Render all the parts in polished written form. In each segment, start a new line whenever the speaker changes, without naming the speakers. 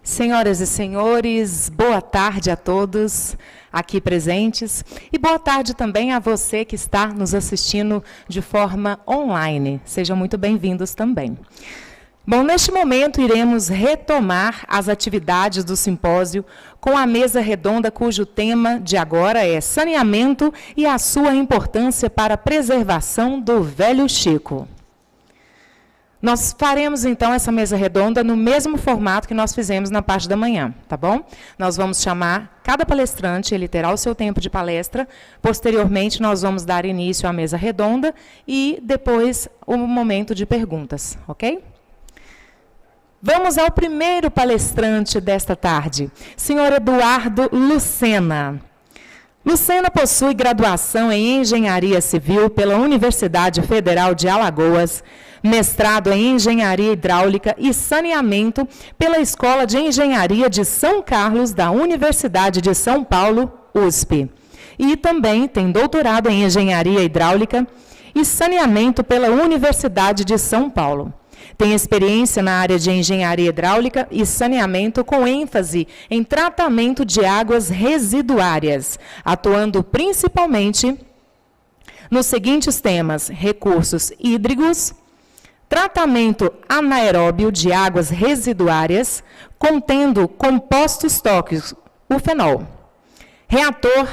Senhoras e senhores, boa tarde a todos aqui presentes e boa tarde também a você que está nos assistindo de forma online. Sejam muito bem-vindos também. Bom, neste momento iremos retomar as atividades do simpósio com a mesa redonda cujo tema de agora é saneamento e a sua importância para a preservação do Velho Chico. Nós faremos, então, essa mesa redonda no mesmo formato que nós fizemos na parte da manhã, tá bom? Nós vamos chamar cada palestrante, ele terá o seu tempo de palestra, posteriormente nós vamos dar início à mesa redonda e depois o momento de perguntas, ok? Vamos ao primeiro palestrante desta tarde, senhor Eduardo Lucena. Lucena possui graduação em Engenharia Civil pela Universidade Federal de Alagoas, mestrado em Engenharia Hidráulica e Saneamento pela Escola de Engenharia de São Carlos da Universidade de São Paulo, USP. E também tem doutorado em Engenharia Hidráulica e Saneamento pela Universidade de São Paulo. Tem experiência na área de engenharia hidráulica e saneamento com ênfase em tratamento de águas residuárias, atuando principalmente nos seguintes temas: recursos hídricos, tratamento anaeróbio de águas residuárias, contendo compostos tóxicos, o fenol, reator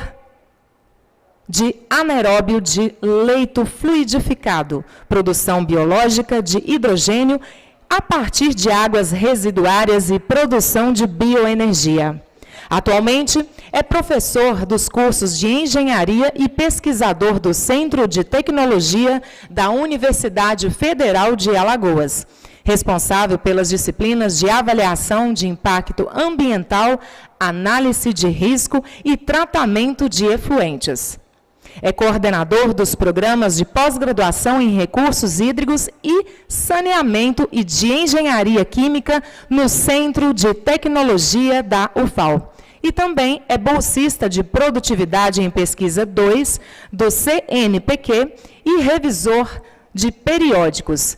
de anaeróbio de leito fluidificado, produção biológica de hidrogênio a partir de águas residuárias e produção de bioenergia. Atualmente, é professor dos cursos de engenharia e pesquisador do Centro de Tecnologia da Universidade Federal de Alagoas, responsável pelas disciplinas de avaliação de impacto ambiental, análise de risco e tratamento de efluentes. É coordenador dos programas de pós-graduação em recursos hídricos e saneamento e de engenharia química no Centro de Tecnologia da UFAL. E também é bolsista de produtividade em pesquisa 2 do CNPq e revisor de periódicos.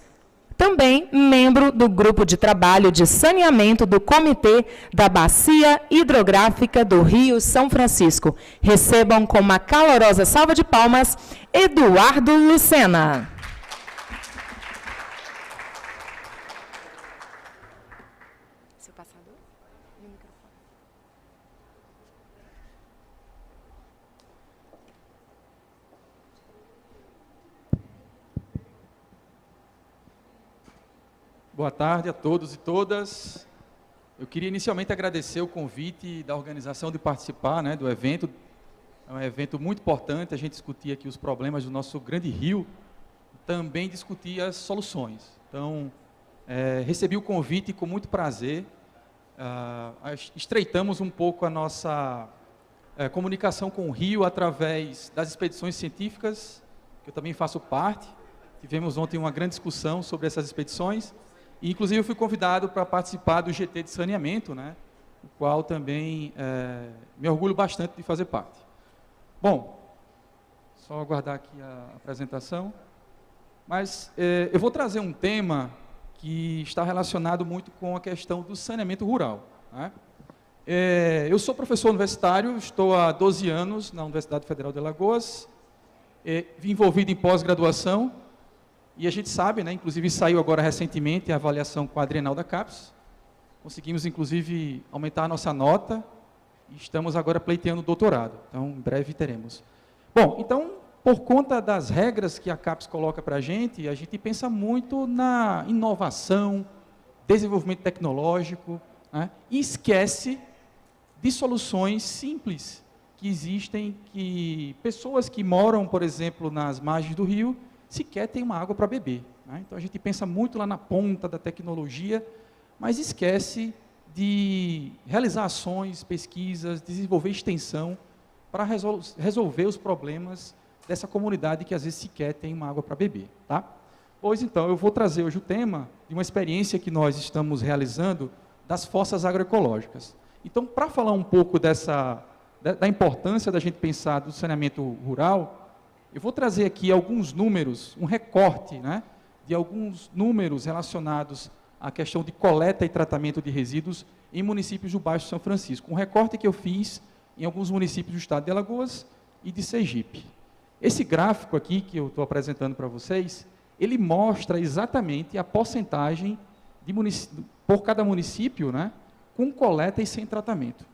Também membro do grupo de trabalho de saneamento do Comitê da Bacia Hidrográfica do Rio São Francisco. Recebam com uma calorosa salva de palmas, Eduardo Lucena. Seu passador e o microfone.
Boa tarde a todos e todas. Eu queria inicialmente agradecer o convite da organização de participar, do evento. É um evento muito importante, a gente discutir aqui os problemas do nosso grande rio, também discutir as soluções. Então, recebi o convite com muito prazer. Estreitamos um pouco a nossa comunicação com o rio através das expedições científicas, que eu também faço parte. Tivemos ontem uma grande discussão sobre essas expedições. E, inclusive, eu fui convidado para participar do GT de saneamento, o qual também me orgulho bastante de fazer parte. Bom, só aguardar aqui a apresentação. Mas eu vou trazer um tema que está relacionado muito com a questão do saneamento rural. Eu sou professor universitário, estou há 12 anos na Universidade Federal de Alagoas, envolvido em pós-graduação. E a gente sabe, inclusive saiu agora recentemente a avaliação quadrienal da CAPES. Conseguimos, inclusive, aumentar a nossa nota e estamos agora pleiteando o doutorado. Então, em breve teremos. Bom, então, por conta das regras que a CAPES coloca para a gente pensa muito na inovação, desenvolvimento tecnológico, e esquece de soluções simples que existem, que pessoas que moram, por exemplo, nas margens do rio, sequer tem uma água para beber. Então, a gente pensa muito lá na ponta da tecnologia, mas esquece de realizar ações, pesquisas, desenvolver extensão para resolver os problemas dessa comunidade que, às vezes, sequer tem uma água para beber. Pois, então, eu vou trazer hoje o tema de uma experiência que nós estamos realizando das fossas agroecológicas. Então, para falar um pouco da importância da gente pensar do saneamento rural, eu vou trazer aqui alguns números, um recorte, de alguns números relacionados a questão de coleta e tratamento de resíduos em municípios do Baixo São Francisco. Um recorte que eu fiz em alguns municípios do estado de Alagoas e de Sergipe. Esse gráfico aqui, que eu estou apresentando para vocês, ele mostra exatamente a porcentagem por cada município, né, com coleta e sem tratamento.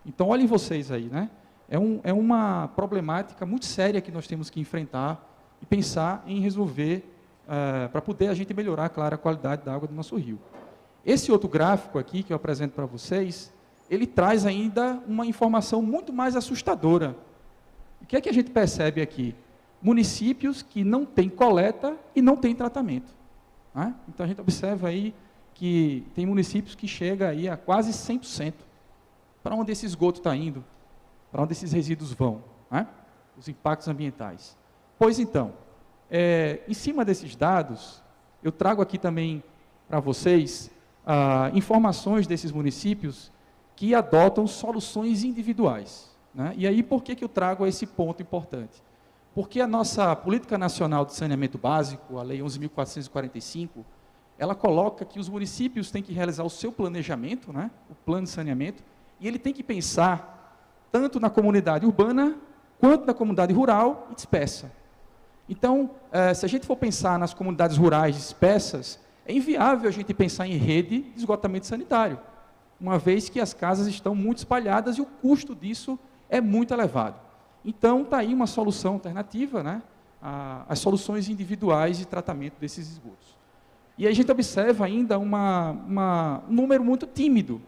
Então, olhem vocês aí, né? É uma problemática muito séria que nós temos que enfrentar e pensar em resolver para poder a gente melhorar, claro, a qualidade da água do nosso rio. Esse outro gráfico aqui que eu apresento para vocês, ele traz ainda uma informação muito mais assustadora. O que é que a gente percebe aqui? Municípios que não têm coleta e não têm tratamento, né? Então, a gente observa aí que tem municípios que chegam aí a quase 100%. Para onde esse esgoto está indo? Para onde esses resíduos vão, né? Os impactos ambientais. Pois então, em cima desses dados, eu trago aqui também para vocês informações desses municípios que adotam soluções individuais, né? E aí, por que eu trago esse ponto importante? Porque a nossa Política Nacional de Saneamento Básico, a Lei 11.445, ela coloca que os municípios têm que realizar o seu planejamento, né? O plano de saneamento, e ele tem que pensar tanto na comunidade urbana, quanto na comunidade rural e dispersa. Então, se a gente for pensar nas comunidades rurais dispersas, é inviável a gente pensar em rede de esgotamento sanitário, uma vez que as casas estão muito espalhadas e o custo disso é muito elevado. Então, está aí uma solução alternativa, né? As soluções individuais de tratamento desses esgotos. E aí a gente observa ainda um número muito tímido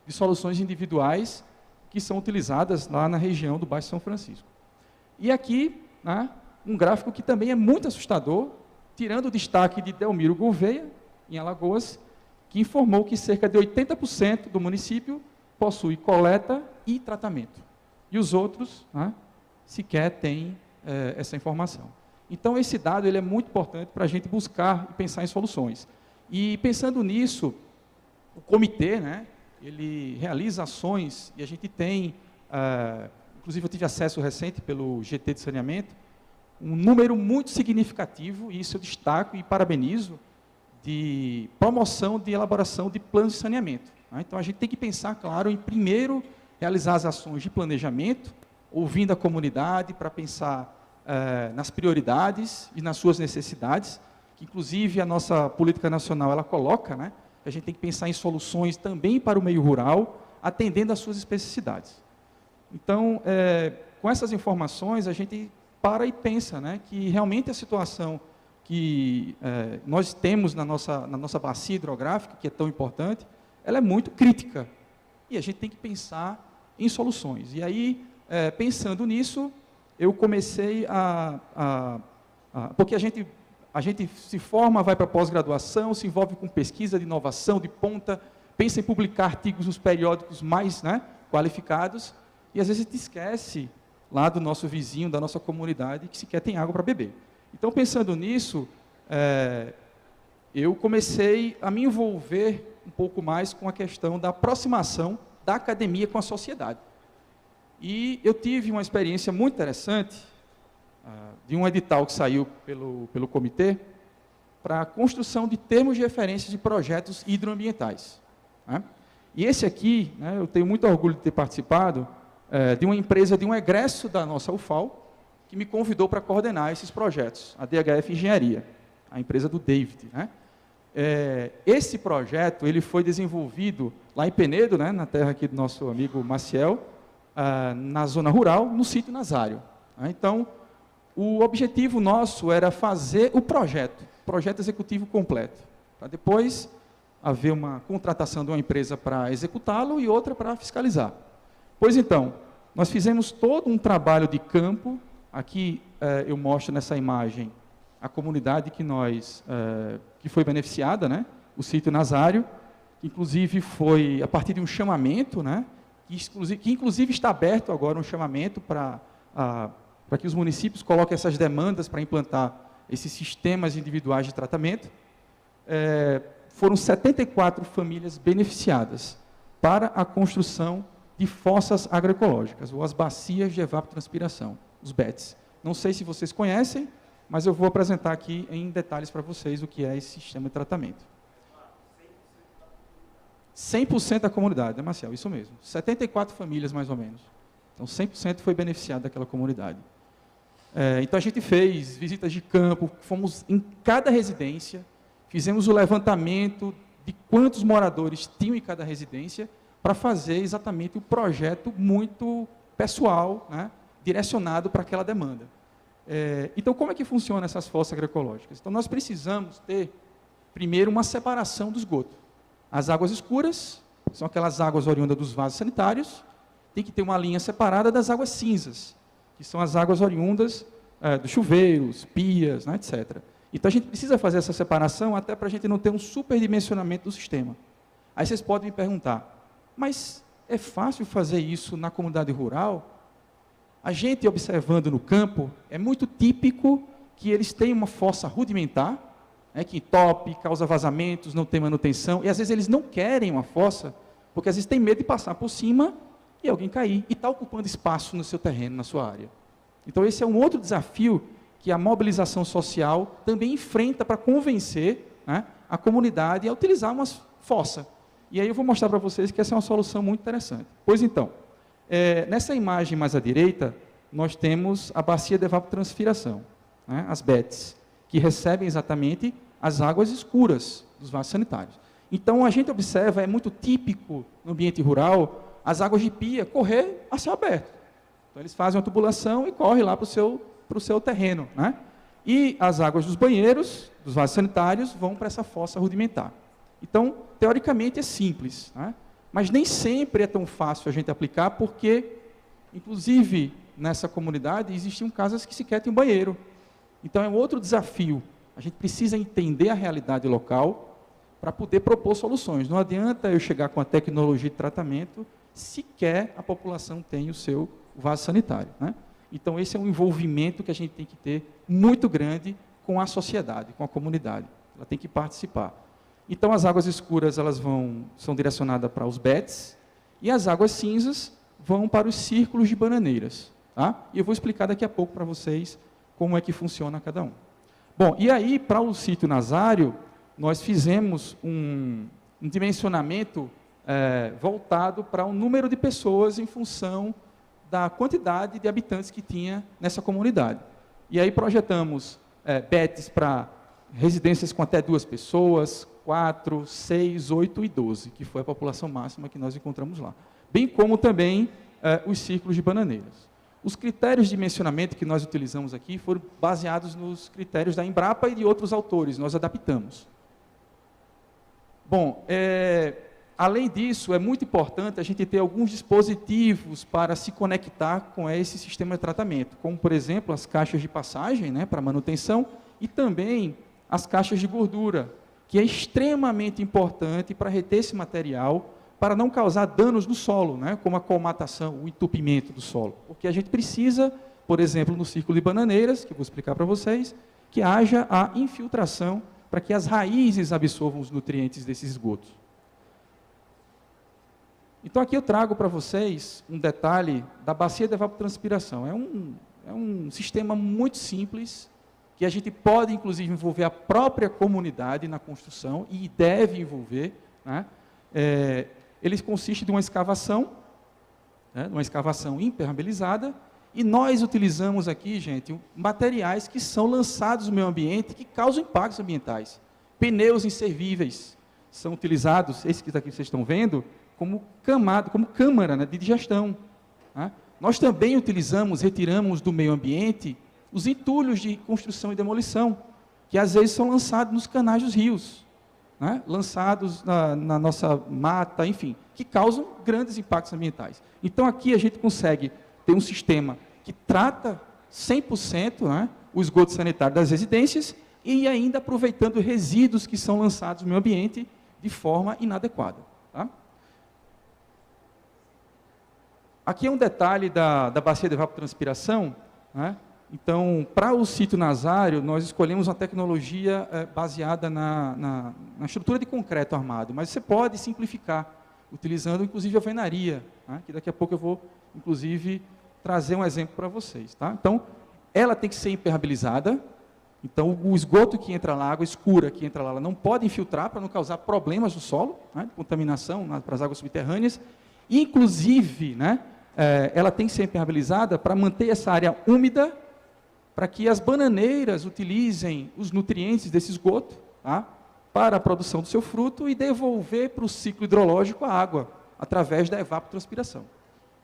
de soluções individuais que são utilizadas lá na região do Baixo São Francisco. E aqui, né, um gráfico que também é muito assustador, tirando o destaque de Delmiro Gouveia, em Alagoas, que informou que cerca de 80% do município possui coleta e tratamento. E os outros, né, sequer têm essa informação. Então, esse dado ele é muito importante para a gente buscar e pensar em soluções. E, pensando nisso, o comitê, né, ele realiza ações, e a gente tem, inclusive eu tive acesso recente pelo GT de Saneamento, um número muito significativo, e isso eu destaco e parabenizo, de promoção de elaboração de planos de saneamento, né? Então, a gente tem que pensar, claro, em primeiro realizar as ações de planejamento, ouvindo a comunidade para pensar nas prioridades e nas suas necessidades, que inclusive a nossa política nacional ela coloca, né? A gente tem que pensar em soluções também para o meio rural, atendendo às suas especificidades. Então, com essas informações, a gente para e pensa, né, que realmente a situação que nós temos na nossa bacia hidrográfica, que é tão importante, ela é muito crítica. E a gente tem que pensar em soluções. E aí, pensando nisso, eu comecei porque a gente se forma, vai para pós-graduação, se envolve com pesquisa de inovação, de ponta, pensa em publicar artigos nos periódicos mais, né, qualificados, e às vezes a gente esquece lá do nosso vizinho, da nossa comunidade, que sequer tem água para beber. Então, pensando nisso, eu comecei a me envolver um pouco mais com a questão da aproximação da academia com a sociedade. E eu tive uma experiência muito interessante de um edital que saiu pelo comitê para a construção de termos de referência de projetos hidroambientais, né? E esse aqui, né, eu tenho muito orgulho de ter participado de uma empresa, de um egresso da nossa UFAL, que me convidou para coordenar esses projetos, a DHF Engenharia, a empresa do David, né? Esse projeto ele foi desenvolvido lá em Penedo, né, na terra aqui do nosso amigo Maciel, na zona rural, no sítio Nazário. Então, o objetivo nosso era fazer o projeto executivo completo, para depois haver uma contratação de uma empresa para executá-lo e outra para fiscalizar. Pois então, nós fizemos todo um trabalho de campo. Aqui eu mostro nessa imagem a comunidade que foi beneficiada, né? O sítio Nazário, que inclusive foi a partir de um chamamento, né? Que inclusive está aberto agora um chamamento para que os municípios coloquem essas demandas para implantar esses sistemas individuais de tratamento. Foram 74 famílias beneficiadas para a construção de fossas agroecológicas, ou as bacias de evapotranspiração, os BETs. Não sei se vocês conhecem, mas eu vou apresentar aqui em detalhes para vocês o que é esse sistema de tratamento. 100% da comunidade, né, Marcial? Isso mesmo. 74 famílias, mais ou menos. Então, 100% foi beneficiado daquela comunidade. Então, a gente fez visitas de campo, fomos em cada residência, fizemos o levantamento de quantos moradores tinham em cada residência, para fazer exatamente o projeto muito pessoal, né, direcionado para aquela demanda. Então, como é que funcionam essas fossas agroecológicas? Então, nós precisamos ter, primeiro, uma separação do esgoto. As águas escuras são aquelas águas oriundas dos vasos sanitários, tem que ter uma linha separada das águas cinzas, que são as águas oriundas dos chuveiros, pias, né, etc. Então, a gente precisa fazer essa separação até para a gente não ter um superdimensionamento do sistema. Aí vocês podem me perguntar, mas é fácil fazer isso na comunidade rural? A gente, observando no campo, é muito típico que eles têm uma fossa rudimentar, que entope, causa vazamentos, não tem manutenção, e às vezes eles não querem uma fossa, porque às vezes tem medo de passar por cima e alguém cair, e está ocupando espaço no seu terreno, na sua área. Então, esse é um outro desafio que a mobilização social também enfrenta para convencer, né, a comunidade a utilizar uma fossa. E aí eu vou mostrar para vocês que essa é uma solução muito interessante. Pois então, nessa imagem mais à direita, nós temos a bacia de evapotranspiração, né, as BETs, que recebem exatamente as águas escuras dos vasos sanitários. Então, a gente observa, é muito típico no ambiente rural, as águas de pia correr a céu aberto. Então, eles fazem uma tubulação e correm lá para o seu terreno, né? E as águas dos banheiros, dos vasos sanitários, vão para essa fossa rudimentar. Então, teoricamente, é simples, né? Mas nem sempre é tão fácil a gente aplicar, porque, inclusive, nessa comunidade, existiam casas que sequer têm um banheiro. Então, é um outro desafio. A gente precisa entender a realidade local para poder propor soluções. Não adianta eu chegar com a tecnologia de tratamento, sequer a população tem o seu vaso sanitário, né? Então, esse é um envolvimento que a gente tem que ter muito grande com a sociedade, com a comunidade. Ela tem que participar. Então, as águas escuras são direcionadas para os BETs, e as águas cinzas vão para os círculos de bananeiras. Tá? E eu vou explicar daqui a pouco para vocês como é que funciona cada um. Bom, e aí, para o sítio Nazário, nós fizemos um dimensionamento voltado para o número de pessoas em função da quantidade de habitantes que tinha nessa comunidade. E aí projetamos BETs para residências com até 2 pessoas, 4, 6, 8 e 12, que foi a população máxima que nós encontramos lá. Bem como também os círculos de bananeiras. Os critérios de dimensionamento que nós utilizamos aqui foram baseados nos critérios da Embrapa e de outros autores, nós adaptamos. Bom, além disso, é muito importante a gente ter alguns dispositivos para se conectar com esse sistema de tratamento, como, por exemplo, as caixas de passagem, né, para manutenção, e também as caixas de gordura, que é extremamente importante para reter esse material, para não causar danos no solo, né, como a colmatação, o entupimento do solo. Porque a gente precisa, por exemplo, no círculo de bananeiras, que eu vou explicar para vocês, que haja a infiltração para que as raízes absorvam os nutrientes desses esgotos. Então, aqui eu trago para vocês um detalhe da bacia de evapotranspiração. É um sistema muito simples, que a gente pode, inclusive, envolver a própria comunidade na construção, e deve envolver, né? Ele consiste de uma escavação, né, uma escavação impermeabilizada, e nós utilizamos aqui, gente, materiais que são lançados no meio ambiente, que causam impactos ambientais. Pneus inservíveis são utilizados, esse que aqui vocês estão vendo, como câmara, né, de digestão. Né? Nós também retiramos do meio ambiente os entulhos de construção e demolição, que às vezes são lançados nos canais dos rios, né? Lançados na nossa mata, enfim, que causam grandes impactos ambientais. Então, aqui a gente consegue ter um sistema que trata 100%, né, o esgoto sanitário das residências, e ainda aproveitando resíduos que são lançados no meio ambiente de forma inadequada. Tá? Aqui é um detalhe da bacia de evapotranspiração, né? Então, para o sítio Nazário, nós escolhemos uma tecnologia baseada na estrutura de concreto armado, mas você pode simplificar, utilizando, inclusive, alvenaria, né? Que daqui a pouco eu vou, inclusive, trazer um exemplo para vocês. Tá? Então, ela tem que ser impermeabilizada, Então, o esgoto que entra lá, a água escura que entra lá, ela não pode infiltrar para não causar problemas no solo, né, de contaminação para as águas subterrâneas. Inclusive, né, ela tem que ser impermeabilizada para manter essa área úmida, para que as bananeiras utilizem os nutrientes desse esgoto, tá, para a produção do seu fruto e devolver para o ciclo hidrológico a água, através da evapotranspiração.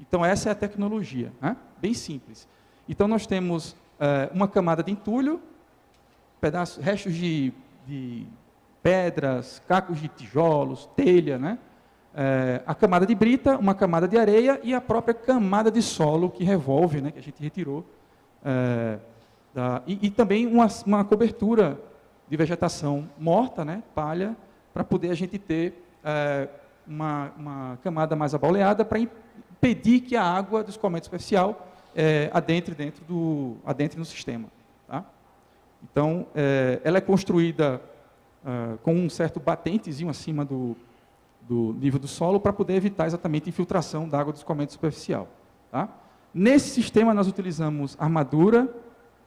Então, essa é a tecnologia, né, bem simples. Então, nós temos uma camada de entulho, restos de pedras, cacos de tijolos, telha, né? A camada de brita, uma camada de areia e a própria camada de solo que revolve, né, que a gente retirou. E também uma cobertura de vegetação morta, né, palha, para poder a gente ter uma camada mais abauleada para impedir que a água do escoamento superficial adentre no sistema. Tá? Então, ela é construída com um certo batentezinho acima do nível do solo para poder evitar exatamente a infiltração da água do escoamento superficial. Tá? Nesse sistema, nós utilizamos armadura,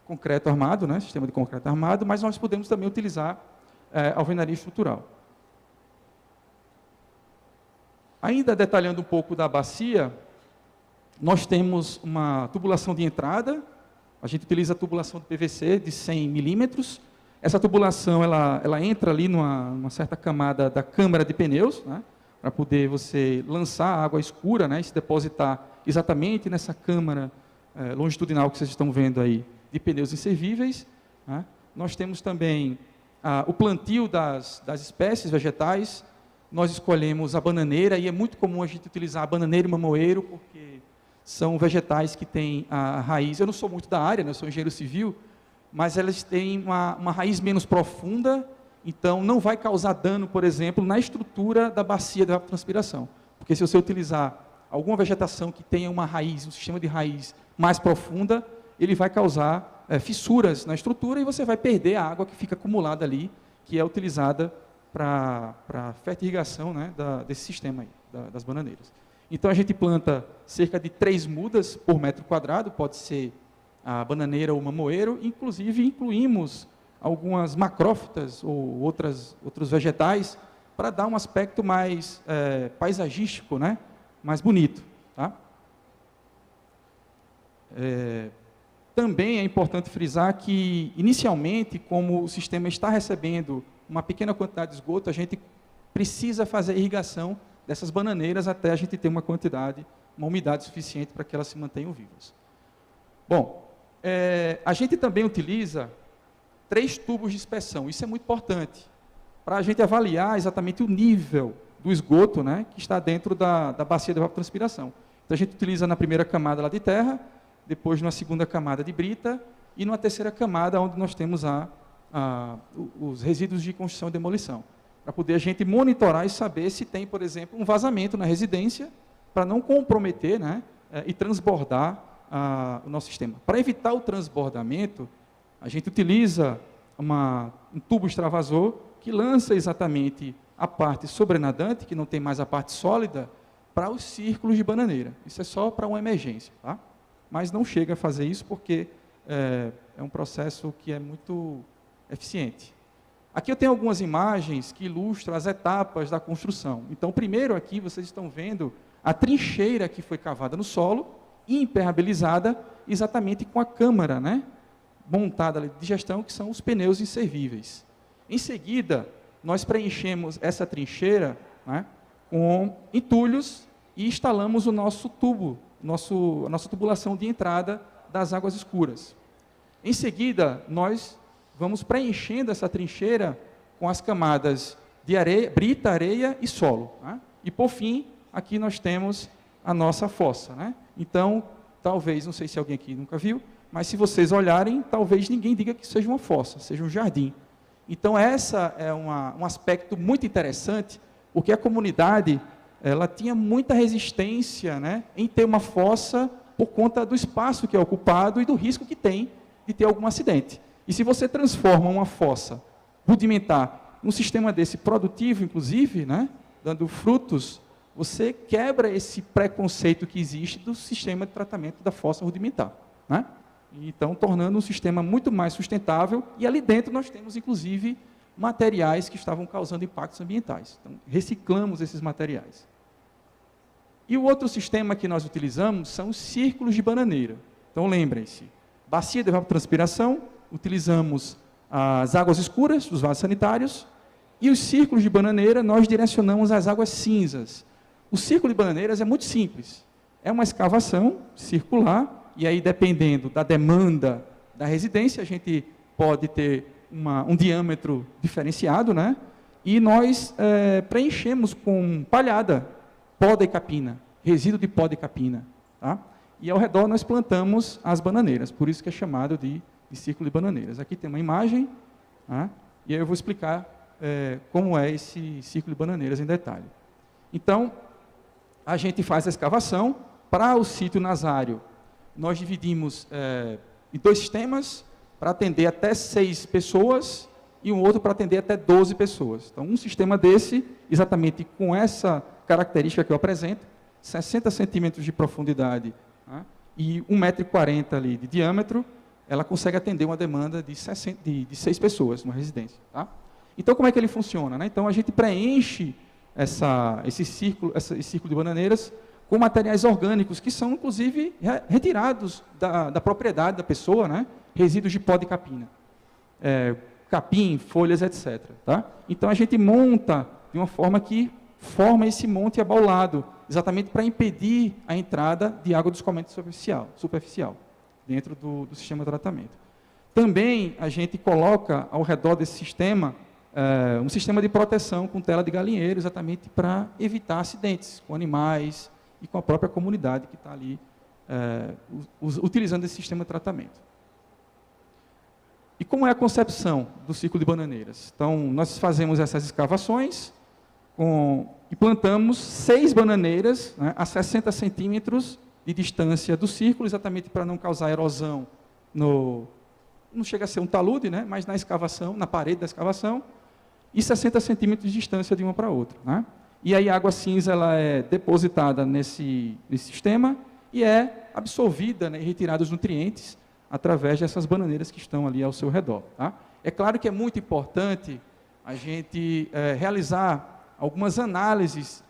concreto armado, né, sistema de concreto armado, mas nós podemos também utilizar alvenaria estrutural. Ainda detalhando um pouco da bacia, nós temos uma tubulação de entrada. A gente utiliza a tubulação de PVC de 100 milímetros. Essa tubulação ela entra ali numa certa camada da câmara de pneus, né, para poder você lançar água escura, né, e se depositar exatamente nessa câmara longitudinal que vocês estão vendo aí, de pneus inservíveis. Né. Nós temos também o plantio das espécies vegetais. Nós escolhemos a bananeira, e é muito comum a gente utilizar a bananeira e o mamoeiro, porque são vegetais que têm a raiz. Eu não sou muito da área, né, eu sou engenheiro civil, mas elas têm uma raiz menos profunda, então não vai causar dano, por exemplo, na estrutura da bacia de evapotranspiração. Porque se você utilizar alguma vegetação que tenha uma raiz, um sistema de raiz mais profunda, ele vai causar fissuras na estrutura e você vai perder a água que fica acumulada ali, que é utilizada para fertirrigação, né, desse sistema aí, das bananeiras. Então, a gente planta cerca de 3 mudas por metro quadrado, pode ser a bananeira ou o mamoeiro, inclusive incluímos algumas macrófitas ou outros vegetais para dar um aspecto mais paisagístico, né, mais bonito. Tá? Também é importante frisar que, inicialmente, como o sistema está recebendo uma pequena quantidade de esgoto, a gente precisa fazer irrigação dessas bananeiras até a gente ter uma umidade suficiente para que elas se mantenham vivas. Bom, a gente também utiliza 3 tubos de dispersão. Isso é muito importante para a gente avaliar exatamente o nível do esgoto, né, que está dentro da bacia de evapotranspiração. Então, a gente utiliza na primeira camada lá de terra, depois numa segunda camada de brita e numa terceira camada onde nós temos os resíduos de construção e demolição, para poder a gente monitorar e saber se tem, por exemplo, um vazamento na residência, para não comprometer, né, e transbordar o nosso sistema. Para evitar o transbordamento, a gente utiliza um tubo extravasor que lança exatamente a parte sobrenadante, que não tem mais a parte sólida, para os círculos de bananeira. Isso é só para uma emergência, tá? Mas não chega a fazer isso porque é um processo que é muito eficiente. Aqui eu tenho algumas imagens que ilustram as etapas da construção. Então, primeiro aqui vocês estão vendo a trincheira que foi cavada no solo, impermeabilizada, exatamente com a câmara, né, montada de digestão, que são os pneus inservíveis. Em seguida, nós preenchemos essa trincheira, né, com entulhos e instalamos o nosso tubo, a nossa tubulação de entrada das águas escuras. Em seguida, nós vamos preenchendo essa trincheira com as camadas de areia, brita, areia e solo. Né? E, por fim, aqui nós temos a nossa fossa. Né? Então, talvez, não sei se alguém aqui nunca viu, mas se vocês olharem, talvez ninguém diga que seja uma fossa, seja um jardim. Então, essa é um aspecto muito interessante, porque a comunidade ela tinha muita resistência, né, em ter uma fossa por conta do espaço que é ocupado e do risco que tem de ter algum acidente. E se você transforma uma fossa rudimentar num sistema desse produtivo, inclusive, né, dando frutos, você quebra esse preconceito que existe do sistema de tratamento da fossa rudimentar. Né? então tornando um sistema muito mais sustentável, e ali dentro nós temos, inclusive, materiais que estavam causando impactos ambientais. Então, reciclamos esses materiais. E o outro sistema que nós utilizamos são os círculos de bananeira. Então, lembrem-se, bacia de evapotranspiração, utilizamos as águas escuras, os vasos sanitários, e os círculos de bananeira nós direcionamos às águas cinzas. O círculo de bananeiras é muito simples. É uma escavação circular, e aí, dependendo da demanda da residência, a gente pode ter um diâmetro diferenciado, né? E nós preenchemos com palhada, poda e capina, resíduo de poda e capina. Tá? E ao redor nós plantamos as bananeiras, por isso que é chamado de círculo de bananeiras. Aqui tem uma imagem, tá? E aí eu vou explicar como é esse círculo de bananeiras em detalhe. Então, a gente faz a escavação. Para o sítio nasário, nós dividimos em 2 sistemas, para atender até 6 pessoas, e um outro para atender até 12 pessoas. Então, um sistema desse, exatamente com essa característica que eu apresento, 60 centímetros de profundidade, tá? E 1,40 m ali de diâmetro, ela consegue atender uma demanda de 6 pessoas numa residência. Tá? Então, como é que ele funciona? Né? Então, a gente preenche esse círculo de bananeiras com materiais orgânicos, que são, inclusive, retirados da propriedade da pessoa, né? Resíduos de pó de capina, capim, folhas, etc. Tá? Então, a gente monta de uma forma que forma esse monte abaulado, exatamente para impedir a entrada de água do escoamento superficial dentro do sistema de tratamento. Também, a gente coloca ao redor desse sistema um sistema de proteção com tela de galinheiro, exatamente para evitar acidentes com animais e com a própria comunidade que está ali utilizando esse sistema de tratamento. E como é a concepção do círculo de bananeiras? Então, nós fazemos essas escavações e plantamos 6 bananeiras, né, a 60 centímetros de distância do círculo, exatamente para não causar erosão não chega a ser um talude, né, mas na escavação, na parede da escavação, e 60 centímetros de distância de uma para a outra. Né? E aí a água cinza ela é depositada nesse sistema e é absorvida, né, e retirada os nutrientes através dessas bananeiras que estão ali ao seu redor. Tá? É claro que é muito importante a gente realizar algumas análises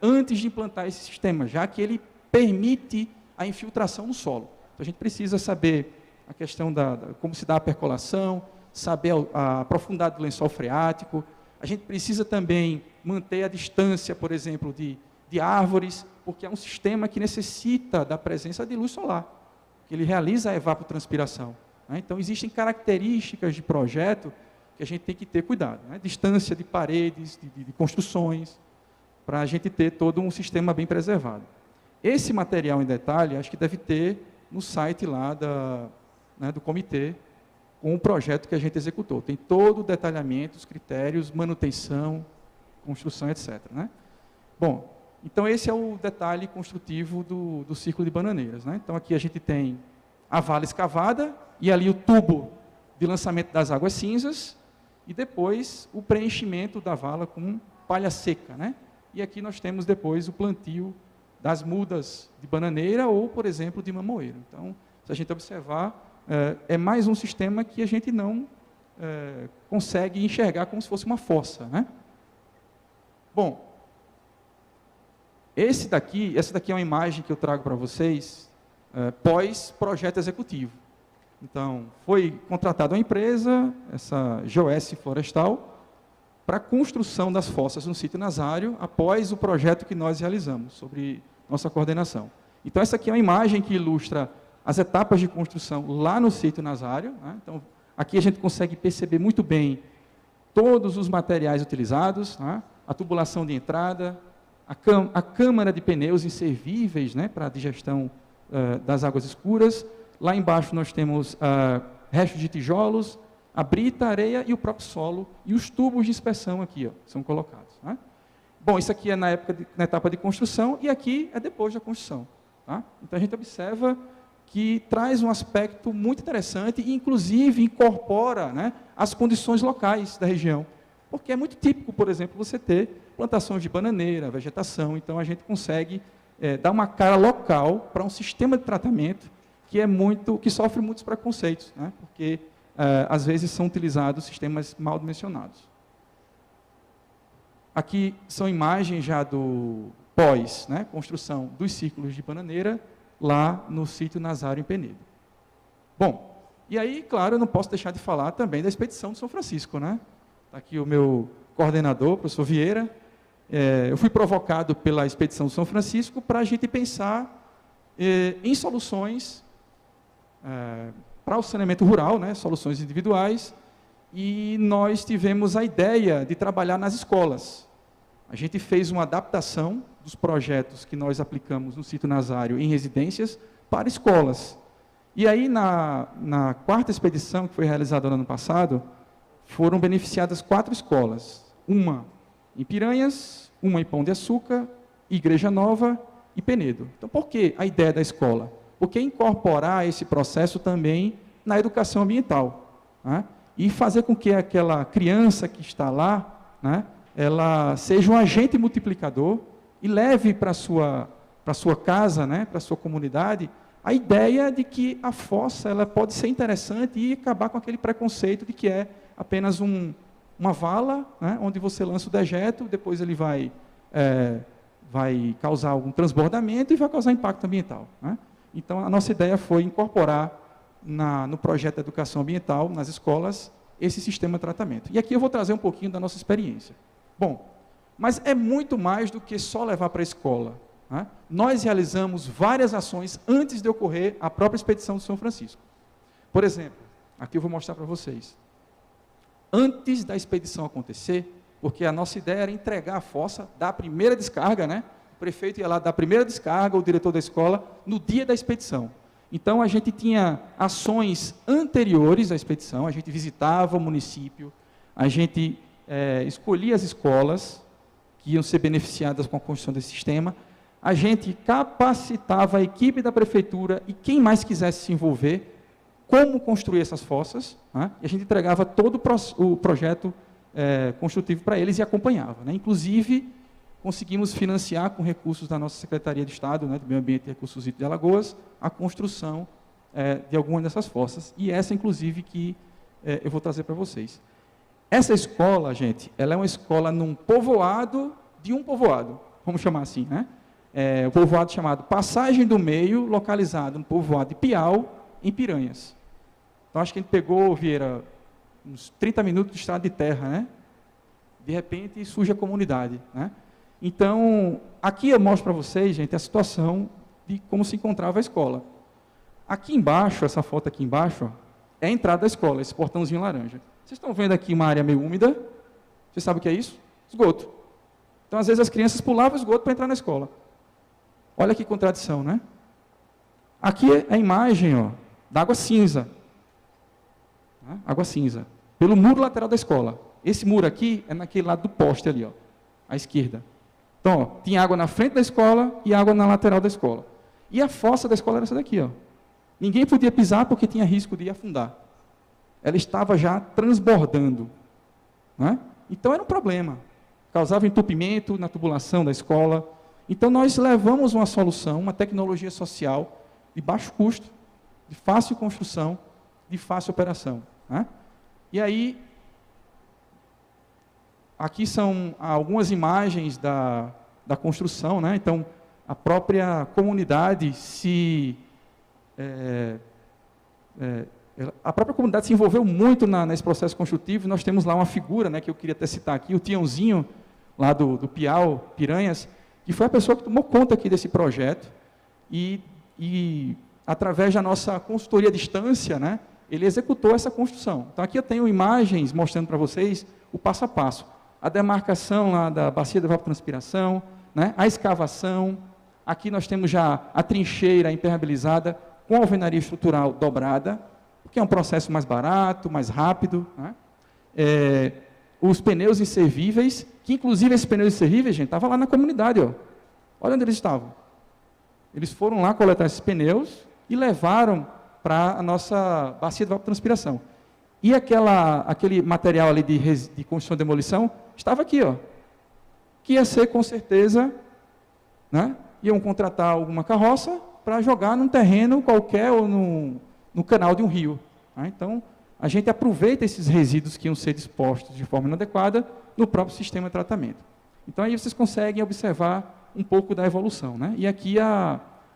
antes de implantar esse sistema, já que ele permite a infiltração no solo. Então, a gente precisa saber a questão como se dá a percolação, saber a profundidade do lençol freático. A gente precisa também manter a distância, por exemplo, de árvores, porque é um sistema que necessita da presença de luz solar, que ele realiza a evapotranspiração. Né? Então, existem características de projeto que a gente tem que ter cuidado. Né? Distância de paredes, de construções, para a gente ter todo um sistema bem preservado. Esse material em detalhe, acho que deve ter no site lá do comitê, com o projeto que a gente executou. Tem todo o detalhamento, os critérios, manutenção, construção, etc. Né? Bom, então esse é o detalhe construtivo do círculo de bananeiras. Né? Então aqui a gente tem a vala escavada e ali o tubo de lançamento das águas cinzas e depois o preenchimento da vala com palha seca. Né? E aqui nós temos depois o plantio das mudas de bananeira ou, por exemplo, de mamoeiro. Então, se a gente observar, é mais um sistema que a gente não consegue enxergar como se fosse uma fossa. Né? Bom, essa daqui é uma imagem que eu trago para vocês pós-projeto executivo. Então, foi contratada uma empresa, essa GOS Florestal, para a construção das fossas no sítio nasário, após o projeto que nós realizamos, sobre nossa coordenação. Então, essa aqui é uma imagem que ilustra as etapas de construção lá no sítio nasário. Né? Então, aqui a gente consegue perceber muito bem todos os materiais utilizados, né? A tubulação de entrada, a câmara de pneus inservíveis, né, para a digestão das águas escuras. Lá embaixo nós temos restos de tijolos, a brita, a areia e o próprio solo, e os tubos de inspeção aqui, ó, são colocados. Né? Bom, isso aqui é na etapa de construção, e aqui é depois da construção. Tá? Então, a gente observa que traz um aspecto muito interessante e, inclusive, incorpora, né, as condições locais da região. Porque é muito típico, por exemplo, você ter plantações de bananeira, vegetação, então a gente consegue dar uma cara local para um sistema de tratamento que sofre muitos preconceitos, né? Porque às vezes são utilizados sistemas mal dimensionados. Aqui são imagens já do pós, né? Construção dos círculos de bananeira lá no sítio Nazário em Penedo. Bom, e aí, claro, eu não posso deixar de falar também da expedição de São Francisco, né? Está aqui o meu coordenador, o professor Vieira. Eu fui provocado pela expedição de São Francisco para a gente pensar em soluções para o saneamento rural, né? Soluções individuais, e nós tivemos a ideia de trabalhar nas escolas. A gente fez uma adaptação dos projetos que nós aplicamos no sítio Nazário em residências para escolas. E aí, na quarta expedição, que foi realizada no ano passado, foram beneficiadas 4 escolas. Uma em Piranhas, uma em Pão de Açúcar, Igreja Nova e Penedo. Então, por que a ideia da escola? Porque incorporar esse processo também na educação ambiental, né? E fazer com que aquela criança que está lá, né, ela seja um agente multiplicador e leve para a sua casa, né, para a sua comunidade, a ideia de que a fossa ela pode ser interessante e acabar com aquele preconceito de que é apenas uma vala, né, onde você lança o dejeto, depois ele vai causar algum transbordamento e vai causar impacto ambiental, né? Então, a nossa ideia foi incorporar no projeto de educação ambiental, nas escolas, esse sistema de tratamento. E aqui eu vou trazer um pouquinho da nossa experiência. Bom, mas é muito mais do que só levar para a escola, né? Nós realizamos várias ações antes de ocorrer a própria expedição de São Francisco. Por exemplo, aqui eu vou mostrar para vocês. Antes da expedição acontecer, porque a nossa ideia era entregar a fossa, dar a primeira descarga, né? O prefeito ia lá dar a primeira descarga, o diretor da escola, no dia da expedição. Então, a gente tinha ações anteriores à expedição, a gente visitava o município, a gente escolhia as escolas que iam ser beneficiadas com a construção desse sistema, a gente capacitava a equipe da prefeitura e quem mais quisesse se envolver, como construir essas fossas, né? E a gente entregava todo o projeto construtivo para eles e acompanhava, né? Inclusive, conseguimos financiar com recursos da nossa Secretaria de Estado, né, do Meio Ambiente e Recursos Hídricos de Alagoas, a construção de algumas dessas fossas, e essa, inclusive, que eu vou trazer para vocês. Essa escola, gente, ela é uma escola num povoado de um povoado, vamos chamar assim, né? O povoado chamado Passagem do Meio, localizado no povoado de Piau, em Piranhas. Então, acho que a gente pegou, Vieira, uns 30 minutos de estrada de terra, né? De repente, surge a comunidade, né? Então, aqui eu mostro para vocês, gente, a situação de como se encontrava a escola. Aqui embaixo, essa foto aqui embaixo, ó, é a entrada da escola, esse portãozinho laranja. Vocês estão vendo aqui uma área meio úmida? Vocês sabem o que é isso? Esgoto. Então, às vezes, as crianças pulavam o esgoto para entrar na escola. Olha que contradição, né? Aqui é a imagem, ó, da água cinza. Água cinza. Pelo muro lateral da escola. Esse muro aqui é naquele lado do poste ali, ó, à esquerda. Então, ó, tinha água na frente da escola e água na lateral da escola. E a fossa da escola era essa daqui, ó. Ninguém podia pisar porque tinha risco de afundar. Ela estava já transbordando, né? Então, era um problema. Causava entupimento na tubulação da escola. Então, nós levamos uma solução, uma tecnologia social de baixo custo, de fácil construção, de fácil operação, né? E aí, aqui são algumas imagens da construção, né? Então, a própria comunidade se envolveu muito nesse processo construtivo. Nós temos lá uma figura, né, que eu queria até citar aqui, o Tiãozinho, lá do Piau, Piranhas, que foi a pessoa que tomou conta aqui desse projeto e através da nossa consultoria à distância, né, ele executou essa construção. Então, aqui eu tenho imagens mostrando para vocês o passo a passo. A demarcação lá da bacia de evapotranspiração, né, a escavação. Aqui nós temos já a trincheira impermeabilizada com alvenaria estrutural dobrada, que é um processo mais barato, mais rápido, né? Os pneus inservíveis, que inclusive esses pneus inservíveis, gente, estavam lá na comunidade, ó. Olha onde eles estavam. Eles foram lá coletar esses pneus e levaram para a nossa bacia de evapotranspiração. E aquele material ali de construção e demolição estava aqui, ó, que ia ser, com certeza, né, iam contratar alguma carroça para jogar num terreno qualquer ou no canal de um rio. Tá? Então, a gente aproveita esses resíduos que iam ser dispostos de forma inadequada no próprio sistema de tratamento. Então, aí vocês conseguem observar um pouco da evolução. Né? E aqui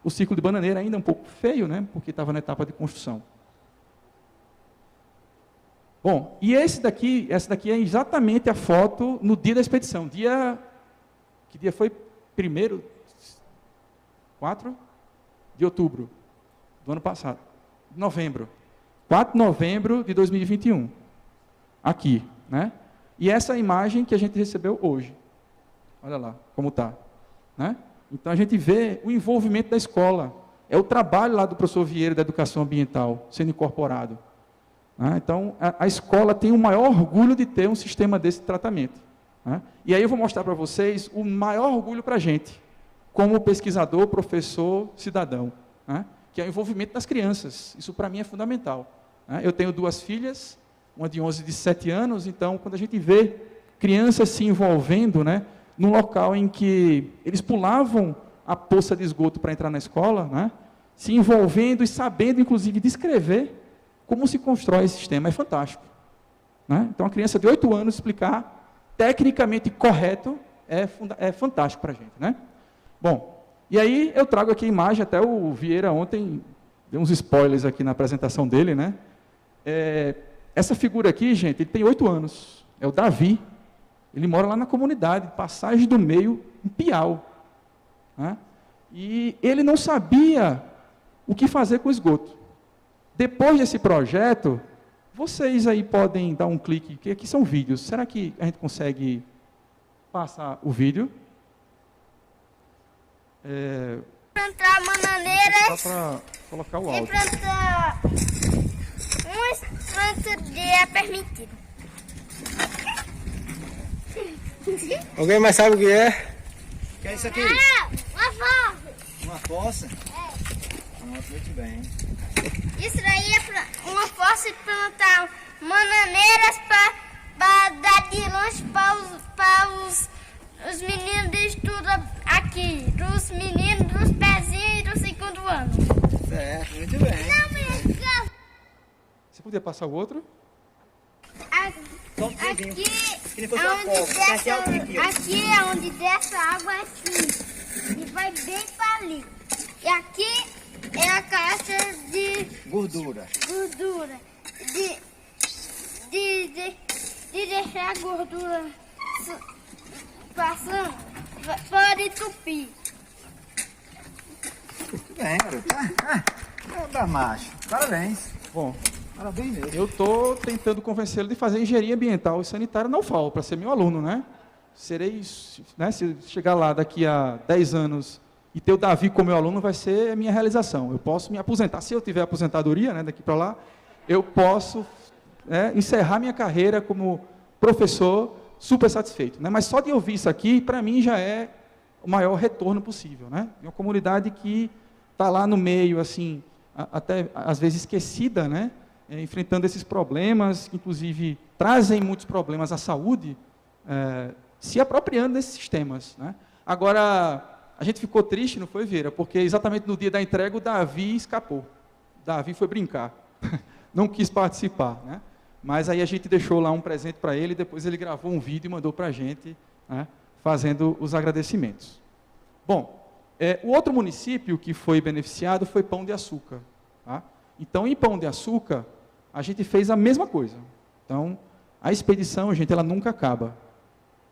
o ciclo de bananeira ainda é um pouco feio, né? Porque estava na etapa de construção. Bom, e essa daqui é exatamente a foto no dia da expedição. Que dia foi? 4 de outubro do ano passado. Novembro. 4 de novembro de 2021. Aqui, né? E essa é a imagem que a gente recebeu hoje. Olha lá como está. Né? Então, a gente vê o envolvimento da escola. É o trabalho lá do professor Vieira da Educação Ambiental sendo incorporado. Né? Então, a escola tem o maior orgulho de ter um sistema desse tratamento. Né? E aí eu vou mostrar para vocês o maior orgulho para a gente, como pesquisador, professor, cidadão, né? Que é o envolvimento das crianças. Isso, para mim, é fundamental. Né? Eu tenho 2 filhas, uma de 11 e de 7 anos, então, quando a gente vê crianças se envolvendo, né, num local em que eles pulavam a poça de esgoto para entrar na escola, né, se envolvendo e sabendo, inclusive, descrever como se constrói esse sistema, é fantástico. Né? Então, a criança de 8 anos explicar tecnicamente correto é fantástico para a gente. Né? Bom, e aí eu trago aqui a imagem, até o Vieira ontem deu uns spoilers aqui na apresentação dele. Né? Essa figura aqui, gente, ele tem 8 anos, é o Davi. Ele mora lá na comunidade, Passagem do Meio, em Piau. Né? E ele não sabia o que fazer com o esgoto. Depois desse projeto, vocês aí podem dar um clique, que aqui são vídeos. Será que a gente consegue passar o vídeo?
Plantar bananeiras.
Só para colocar o áudio.
E plantar umas plantas de é permitido.
Alguém mais sabe o que é? O que é isso aqui?
Uma fossa.
Uma fossa? Pronto, muito bem.
Isso daí é uma fossa de plantar bananeiras para dar de lanche para os meninos de estudo aqui. Dos meninos dos pezinhos e do 2º ano.
Certo, muito bem.
Você podia passar o outro?
Aqui é onde desce a água assim. E vai bem para ali. E aqui é a caixa de
Gordura.
De deixar a gordura passando, pode entupir.
Muito bem, garoto. Tá macho. Parabéns.
Bom,
Parabéns mesmo.
eu estou tentando convencê-lo de fazer engenharia ambiental e sanitária na UFAL, para ser meu aluno, né? Serei, né, se chegar lá daqui a 10 anos e ter o Davi como meu aluno, vai ser a minha realização. Eu posso me aposentar. Se eu tiver aposentadoria, né, daqui para lá, eu posso encerrar minha carreira como professor super satisfeito. Né? Mas só de ouvir isso aqui, para mim, já é o maior retorno possível. Né? Uma comunidade que está lá no meio, assim, até às vezes esquecida, né? Enfrentando esses problemas, que inclusive trazem muitos problemas à saúde, se apropriando desses sistemas. Né? Agora, a gente ficou triste, não foi, Vieira? Porque exatamente no dia da entrega o Davi escapou. O Davi foi brincar, não quis participar. Né? Mas aí a gente deixou lá um presente para ele, depois ele gravou um vídeo e mandou para a gente, né, fazendo os agradecimentos. Bom, o outro município que foi beneficiado foi Pão de Açúcar. Tá? Então, em Pão de Açúcar, a gente fez a mesma coisa. Então, a expedição, gente, ela nunca acaba.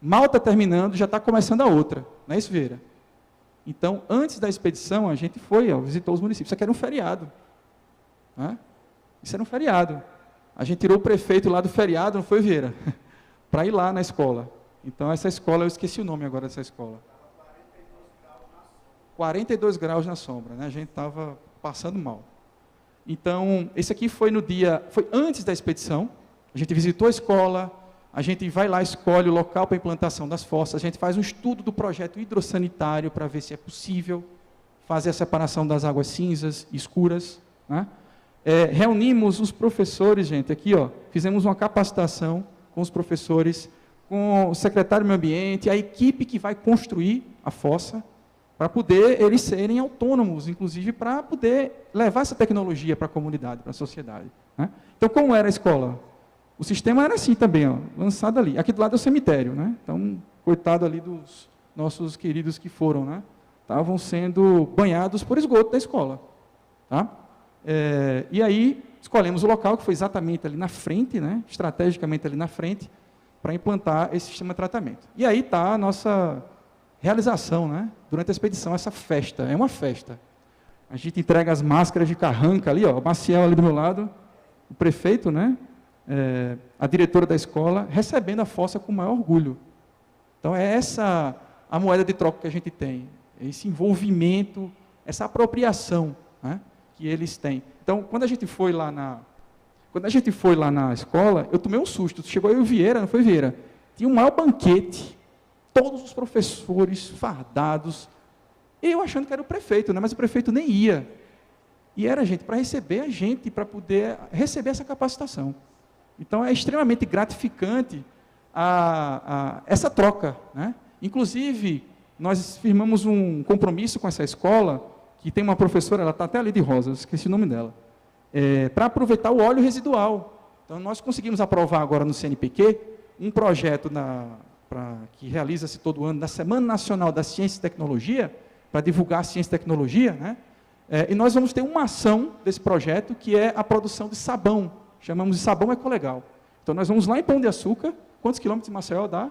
Mal está terminando, já está começando a outra. Não é isso, Vieira? Então, antes da expedição, a gente visitou os municípios. Isso aqui era um feriado. Né? Isso era um feriado. A gente tirou o prefeito lá do feriado, não foi, Vieira? Para ir lá na escola. Então, essa escola, eu esqueci o nome agora dessa escola. 42 graus na sombra, né? A gente estava passando mal. Então, esse aqui foi antes da expedição. A gente visitou a escola, a gente vai lá, escolhe o local para a implantação das fossas, a gente faz um estudo do projeto hidrossanitário para ver se é possível fazer a separação das águas cinzas, escuras. Né? Reunimos os professores, gente, aqui, fizemos uma capacitação com os professores, com o secretário do Meio Ambiente, a equipe que vai construir a fossa, para poder eles serem autônomos, inclusive para poder levar essa tecnologia para a comunidade, para a sociedade, né? Então, como era a escola? O sistema era assim também, ó, lançado ali. Aqui do lado é o cemitério, né? Então, coitado ali dos nossos queridos que foram, né? Estavam sendo banhados por esgoto da escola, tá? E aí, escolhemos o local, que foi exatamente ali na frente, né? Estrategicamente ali na frente, para implantar esse sistema de tratamento. E aí está a nossa realização, né? Durante a expedição, essa festa, é uma festa. A gente entrega as máscaras de carranca ali, ó, o Maciel ali do meu lado, o prefeito, né? A diretora da escola, recebendo a fossa com o maior orgulho. Então, é essa a moeda de troca que a gente tem, esse envolvimento, essa apropriação, né, que eles têm. Então, quando a gente foi lá na escola, eu tomei um susto. Chegou eu e o Vieira, não foi Vieira? Tinha um maior banquete, todos os professores fardados, e eu achando que era o prefeito, né, mas o prefeito nem ia. E era, gente, para receber a gente, para poder receber essa capacitação. Então, é extremamente gratificante essa troca, né? Inclusive, nós firmamos um compromisso com essa escola, que tem uma professora, ela está até ali de rosa, eu esqueci o nome dela, para aproveitar o óleo residual. Então, nós conseguimos aprovar agora no CNPq um projeto que realiza-se todo ano, na Semana Nacional da Ciência e Tecnologia, para divulgar a ciência e tecnologia, né? E nós vamos ter uma ação desse projeto, que é a produção de sabão, chamamos de sabão ecolegal. Então, nós vamos lá em Pão de Açúcar. Quantos quilômetros de Maceió dá?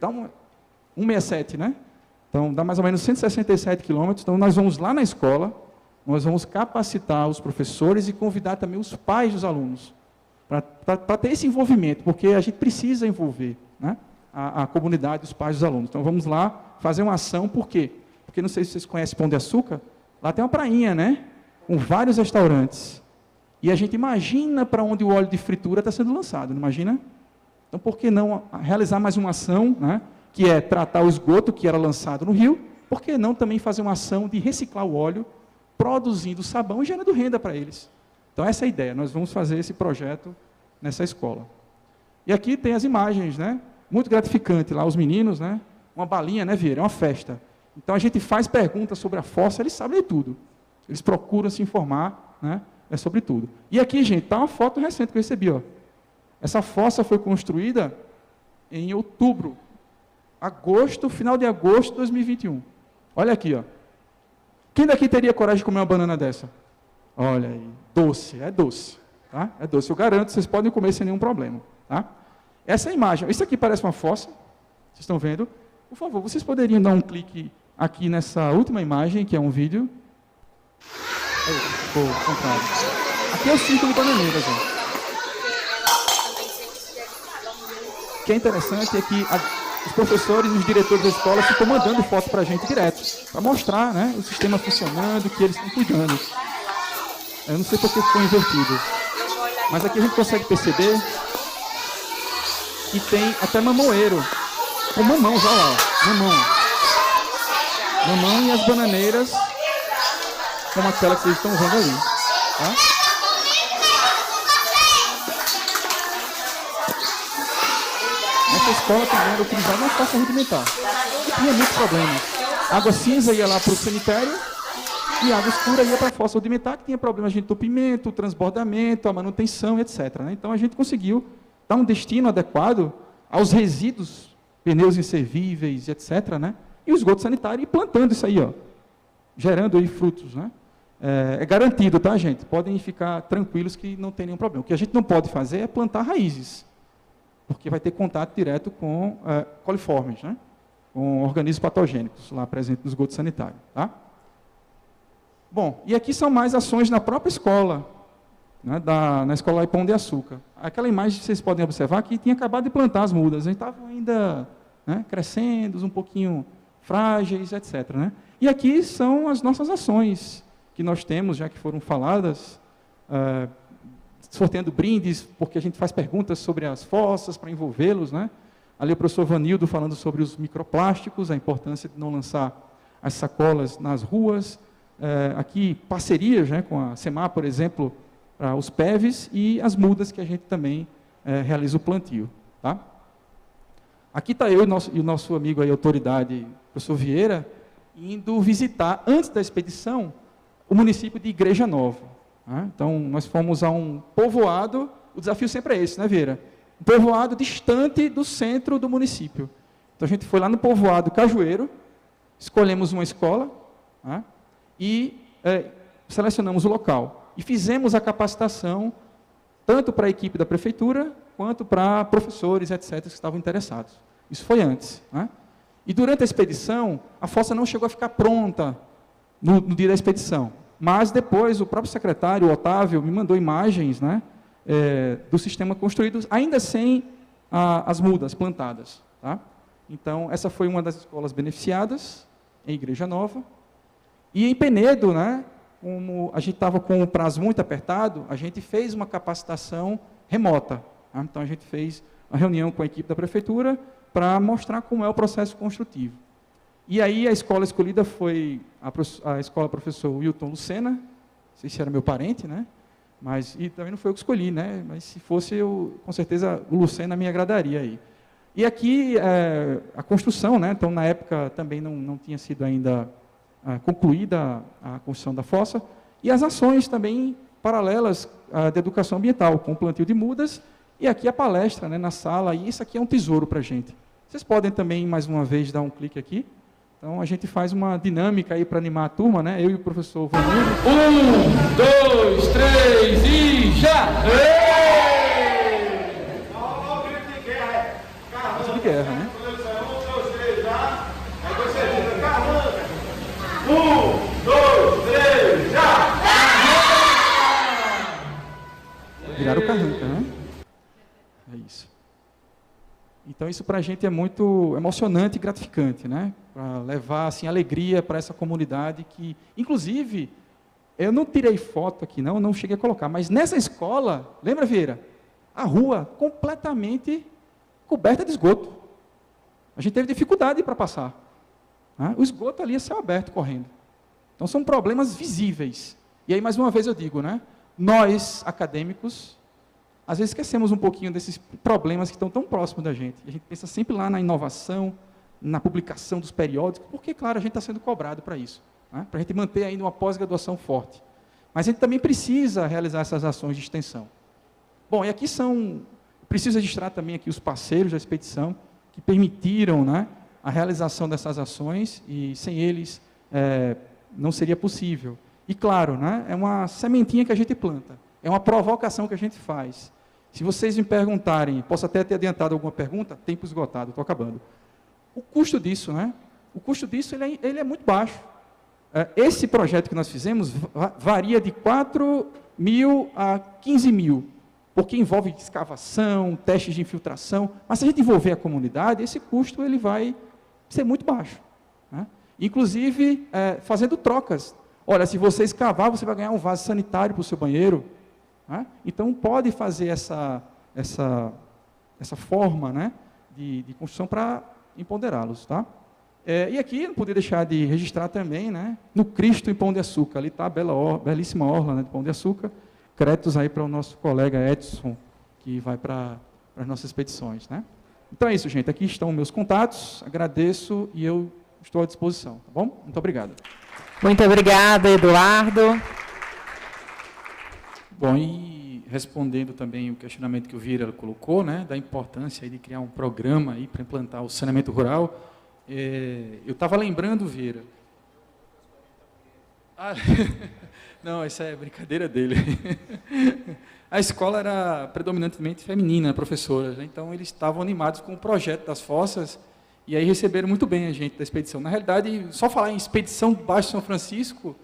Dá 167, né? Então, dá mais ou menos 167 quilômetros. Então, nós vamos lá na escola, nós vamos capacitar os professores e convidar também os pais dos alunos, para ter esse envolvimento, porque a gente precisa envolver, né, a comunidade, os pais dos alunos. Então, vamos lá fazer uma ação, por quê? Porque, não sei se vocês conhecem Pão de Açúcar, lá tem uma prainha, né, com vários restaurantes. E a gente imagina para onde o óleo de fritura está sendo lançado, não imagina? Então, por que não realizar mais uma ação, né, que é tratar o esgoto que era lançado no rio, por que não também fazer uma ação de reciclar o óleo, produzindo sabão e gerando renda para eles? Então, essa é a ideia, nós vamos fazer esse projeto nessa escola. E aqui tem as imagens, né, muito gratificante lá, os meninos, né, uma balinha, né, Vieira, é uma festa. Então, a gente faz perguntas sobre a fossa, eles sabem de tudo. Eles procuram se informar, né, sobre tudo. E aqui, gente, está uma foto recente que eu recebi, ó. Essa fossa foi construída em outubro, final de agosto de 2021. Olha aqui, ó. Quem daqui teria coragem de comer uma banana dessa? Olha aí, doce, é doce, tá? É doce, eu garanto, vocês podem comer sem nenhum problema, tá? Essa imagem, isso aqui parece uma fossa, vocês estão vendo? Por favor, vocês poderiam dar um clique aqui nessa última imagem, que é um vídeo. Contrário. Aqui é o círculo de bananeiras, ó. O que é interessante é que os professores e os diretores da escola ficam mandando foto para a gente direto, para mostrar, né, o sistema funcionando, que eles estão cuidando. Eu não sei por que ficou invertido, mas aqui a gente consegue perceber que tem até mamoeiro, com mamão já lá, mamão e as bananeiras, como aquela que vocês estão vendo ali, tá? Essa escola também era utilizada uma fossa rudimentar. E tinha muitos problemas. Água cinza ia lá para o cemitério e água escura ia para a fossa rudimentar, que tinha problemas de entupimento, transbordamento, a manutenção, etc. Então, a gente conseguiu dar um destino adequado aos resíduos, pneus inservíveis, etc., né? E o esgoto sanitário, e plantando isso aí, ó, gerando aí frutos, né? É garantido, tá, gente? Podem ficar tranquilos que não tem nenhum problema. O que a gente não pode fazer é plantar raízes, porque vai ter contato direto com coliformes, né? Com organismos patogênicos lá presentes no esgoto sanitário, tá? Bom, e aqui são mais ações na própria escola, né, na escola lá em Pão de Açúcar. Aquela imagem vocês podem observar que tinha acabado de plantar as mudas, estavam ainda, né, crescendo, um pouquinho frágeis, etc., né? E aqui são as nossas ações que nós temos, já que foram faladas, sorteando brindes, porque a gente faz perguntas sobre as fossas para envolvê-los, né? Ali o professor Vanildo falando sobre os microplásticos, a importância de não lançar as sacolas nas ruas. Aqui parcerias, né, com a SEMAR, por exemplo, para os PEVs e as mudas que a gente também realiza o plantio, tá? Aqui está eu e o nosso amigo aí, autoridade, professor Vieira, indo visitar, antes da expedição, o município de Igreja Nova. Né? Então, nós fomos a um povoado, o desafio sempre é esse, né, Vieira? Um povoado distante do centro do município. Então, a gente foi lá no povoado Cajueiro, escolhemos uma escola, né, e selecionamos o local. E fizemos a capacitação, tanto para a equipe da prefeitura, quanto para professores, etc., que estavam interessados. Isso foi antes. Né? E durante a expedição, a fossa não chegou a ficar pronta no dia da expedição. Mas depois, o próprio secretário, o Otávio, me mandou imagens, né, do sistema construído, ainda sem as mudas plantadas. Tá? Então, essa foi uma das escolas beneficiadas, em Igreja Nova. E em Penedo, né, como a gente estava com o prazo muito apertado, a gente fez uma capacitação remota. Tá? Então, a gente fez uma reunião com a equipe da prefeitura para mostrar como é o processo construtivo. E aí, a escola escolhida foi a escola professor Wilton Lucena, não sei se era meu parente, né? E também não foi eu que escolhi, né? Mas se fosse, com certeza, o Lucena me agradaria aí. E aqui, a construção, né? Então, na época, também não tinha sido ainda concluída a construção da fossa, e as ações também paralelas de educação ambiental, com o plantio de mudas, e aqui a palestra, né, na sala, e isso aqui é um tesouro para a gente. Vocês podem também, mais uma vez, dar um clique aqui. Então, a gente faz uma dinâmica aí para animar a turma, né? Eu e o professor Vanildo.
1, 2, 3 e já!
De guerra, né?
1, 2, 3, já!
Viraram o carranca, né? É isso. Então, isso para a gente é muito emocionante e gratificante, né? Para levar assim, alegria para essa comunidade que, inclusive, eu não tirei foto aqui, não cheguei a colocar, mas nessa escola, lembra, Vieira? A rua completamente coberta de esgoto. A gente teve dificuldade para passar. Né? O esgoto ali é céu aberto, correndo. Então, são problemas visíveis. E aí, mais uma vez, eu digo, né? Nós, acadêmicos, às vezes esquecemos um pouquinho desses problemas que estão tão próximos da gente. E a gente pensa sempre lá na inovação, na publicação dos periódicos, porque, claro, a gente está sendo cobrado para isso, né? Para a gente manter ainda uma pós-graduação forte. Mas a gente também precisa realizar essas ações de extensão. Bom, e aqui preciso registrar também aqui os parceiros da expedição, que permitiram, né, a realização dessas ações, e sem eles não seria possível. E, claro, né, é uma sementinha que a gente planta, é uma provocação que a gente faz. Se vocês me perguntarem, posso até ter adiantado alguma pergunta, tempo esgotado, estou acabando. O custo disso, né? O custo disso ele é muito baixo. Esse projeto que nós fizemos varia de 4 mil a 15 mil, porque envolve escavação, testes de infiltração, mas se a gente envolver a comunidade, esse custo ele vai ser muito baixo. Né? Inclusive, fazendo trocas. Olha, se você escavar, você vai ganhar um vaso sanitário para o seu banheiro. Né? Então, pode fazer essa forma, né, de construção para empoderá-los. Tá? E aqui, não poderia deixar de registrar também, né, no Cristo em Pão de Açúcar. Ali está a belíssima orla, né, de Pão de Açúcar. Créditos aí para o nosso colega Edson, que vai para as nossas expedições. Né? Então é isso, gente. Aqui estão meus contatos. Agradeço e eu estou à disposição. Tá bom? Muito obrigado.
Muito obrigada, Eduardo.
Bom, e respondendo também o questionamento que o Vieira colocou, né, da importância aí de criar um programa aí para implantar o saneamento rural, eu estava lembrando, Vieira... Não, essa é brincadeira dele. A escola era predominantemente feminina, professoras, né? Então eles estavam animados com o projeto das fossas e aí receberam muito bem a gente da expedição. Na realidade, só falar em expedição do Baixo São Francisco,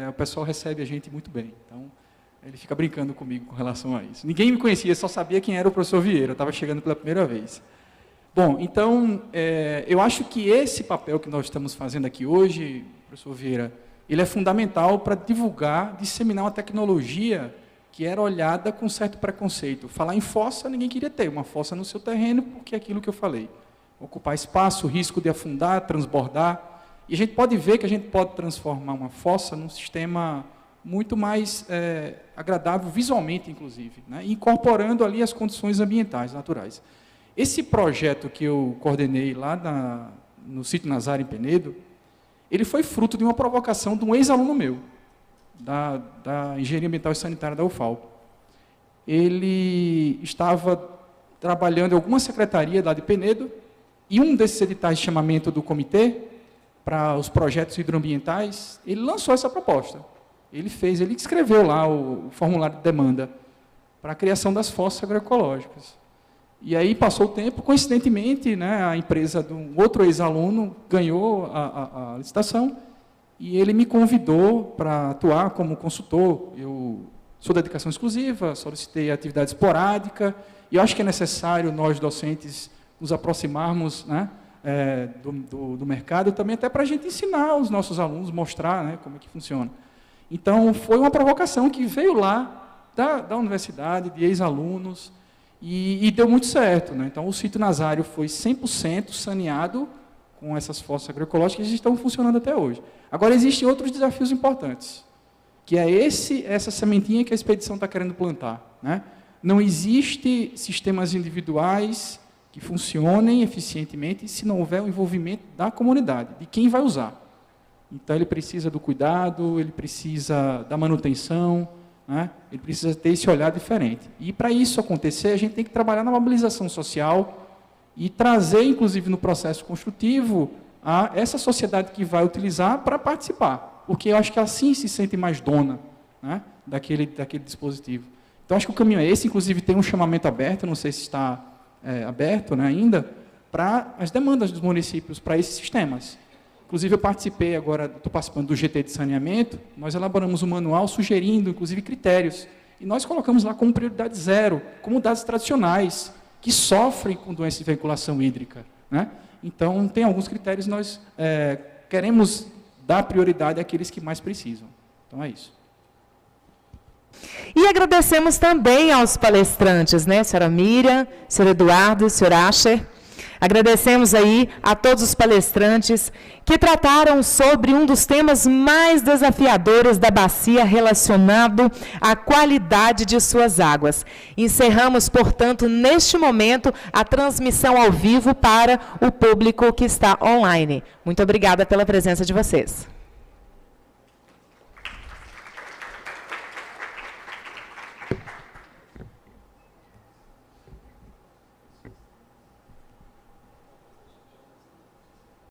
o pessoal recebe a gente muito bem. Então, ele fica brincando comigo com relação a isso. Ninguém me conhecia, só sabia quem era o professor Vieira, eu estava chegando pela primeira vez. Bom, então, eu acho que esse papel que nós estamos fazendo aqui hoje, professor Vieira, ele é fundamental para divulgar, disseminar uma tecnologia que era olhada com certo preconceito. Falar em fossa, ninguém queria ter uma fossa no seu terreno, porque é aquilo que eu falei. Ocupar espaço, risco de afundar, transbordar. E a gente pode ver que a gente pode transformar uma fossa num sistema muito mais agradável, visualmente, inclusive, né? Incorporando ali as condições ambientais, naturais. Esse projeto que eu coordenei lá no sítio Nazário, em Penedo, ele foi fruto de uma provocação de um ex-aluno meu, da Engenharia Ambiental e Sanitária da UFAL. Ele estava trabalhando em alguma secretaria lá de Penedo, e um desses editais de chamamento do comitê para os projetos hidroambientais, ele lançou essa proposta. Ele escreveu lá o formulário de demanda para a criação das fossas agroecológicas. E aí passou o tempo, coincidentemente, né, a empresa de um outro ex-aluno ganhou a licitação e ele me convidou para atuar como consultor. Eu sou de dedicação exclusiva, solicitei atividade esporádica, e eu acho que é necessário nós, docentes, nos aproximarmos, né, do mercado, também até para a gente ensinar os nossos alunos, mostrar, né, como é que funciona. Então, foi uma provocação que veio lá da universidade, de ex-alunos, e deu muito certo, né? Então, o sítio Nazário foi 100% saneado com essas fossas agroecológicas que estão funcionando até hoje. Agora, existem outros desafios importantes, que é essa sementinha que a expedição está querendo plantar, né? Não existe sistemas individuais que funcionem eficientemente se não houver o envolvimento da comunidade, de quem vai usar. Então, ele precisa do cuidado, ele precisa da manutenção, né? Ele precisa ter esse olhar diferente. E, para isso acontecer, a gente tem que trabalhar na mobilização social e trazer, inclusive, no processo construtivo, essa sociedade que vai utilizar para participar, porque eu acho que assim se sente mais dona, né, daquele dispositivo. Então, acho que o caminho é esse. Inclusive, tem um chamamento aberto, não sei se está aberto, né, ainda, para as demandas dos municípios, para esses sistemas. Inclusive, eu participei agora, estou participando do GT de saneamento, nós elaboramos um manual sugerindo, inclusive, critérios. E nós colocamos lá como prioridade 0, comunidades tradicionais, que sofrem com doença de veiculação hídrica, né? Então, tem alguns critérios, nós queremos dar prioridade àqueles que mais precisam. Então, é isso.
E agradecemos também aos palestrantes, né? Senhora Miriam, senhor Eduardo, senhor Asher. Agradecemos aí a todos os palestrantes que trataram sobre um dos temas mais desafiadores da bacia relacionado à qualidade de suas águas. Encerramos, portanto, neste momento, a transmissão ao vivo para o público que está online. Muito obrigada pela presença de vocês.